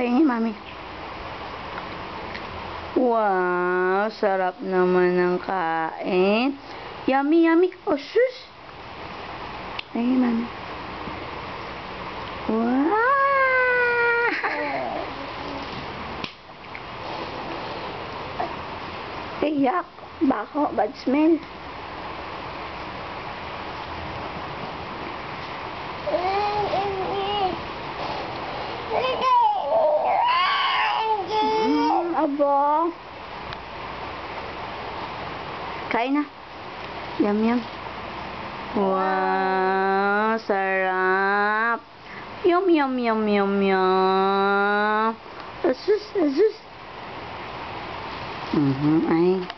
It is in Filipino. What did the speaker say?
Tingin, mami. Wow, sarap naman ng kain. Yummy, yummy. Oh, sus. Tingin, mami. Wow. Iyak. Bako, bad smell. Abo. Kain na. Yum, yum. Wow, sarap. Yum, yum, yum, yum, yum. Asus, asus. Ay.